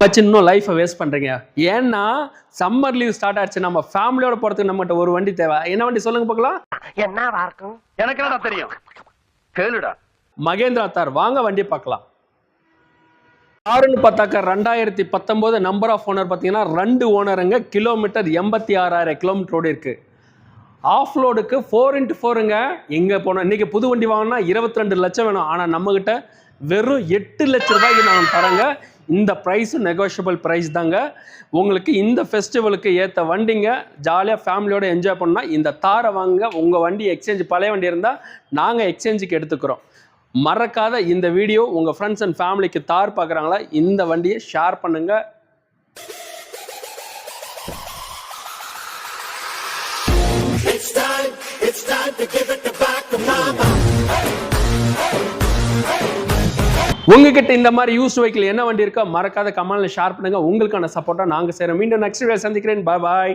வச்சு இன்னும் லைஃபை வேஸ்ட் பண்றீங்க. ஏன்னா சம்மர் லீவ் ஸ்டார்ட் ஆச்சு, நம்ம ஃபேமிலியோட போறதுக்கு நம்மகிட்ட ஒரு வண்டி தேவை. என்ன வண்டி சொல்லுங்க பார்க்கலாம்? என்னவா இருக்கும்? எனக்கு என்னடா தெரியும், கேளுடா. மகேந்திரா தார். வாங்க வண்டி பார்க்கலாம். காருன்னு பார்த்தாக்க 2019 நம்பர் ஆஃப் ஓனர் பார்த்தீங்கன்னா 2 ஓனருங்க. கிலோமீட்டர் 86,000 கிலோமீட்டர் ஓடி இருக்கு. ஆஃப் லோடுக்கு 4x4ங்க. எங்கே போனோம் இன்னைக்கு புது வண்டி வாங்கினா 22 லட்சம் வேணும். ஆனால் நம்மகிட்ட வெறும் 8 லட்ச ரூபாய்க்கு நான் தரேங்க. இந்த ப்ரைஸு நெகோஷியபிள் ப்ரைஸ் தாங்க. உங்களுக்கு இந்த ஃபெஸ்டிவலுக்கு ஏற்ற வண்டிங்க. ஜாலியாக ஃபேமிலியோடு என்ஜாய் பண்ணால் இந்த தாரை வாங்க. உங்கள் வண்டி எக்ஸ்சேஞ்ச் பழைய வண்டி இருந்தால் நாங்கள் எக்ஸ்சேஞ்சுக்கு எடுத்துக்கிறோம். மறக்காத இந்த வீடியோ உங்கள் ஃப்ரெண்ட்ஸ் அண்ட் ஃபேமிலிக்கு தார் பார்க்குறாங்களா, இந்த வண்டியை ஷேர் பண்ணுங்கள். It's time to give it back to mama. உங்ககிட்ட இந்த மாதிரி யூஸ்டு வெஹிக்கிள் என்ன வண்டி இருக்கோ மறக்காத கமெண்ட்ல ஷேர் பண்ணுங்க. உங்களுக்கான சப்போர்ட்டா நாங்கள் செய்கிறோம். மீண்டும் நெக்ஸ்ட் வீடியோ சந்திக்கிறேன். பாய் பாய்.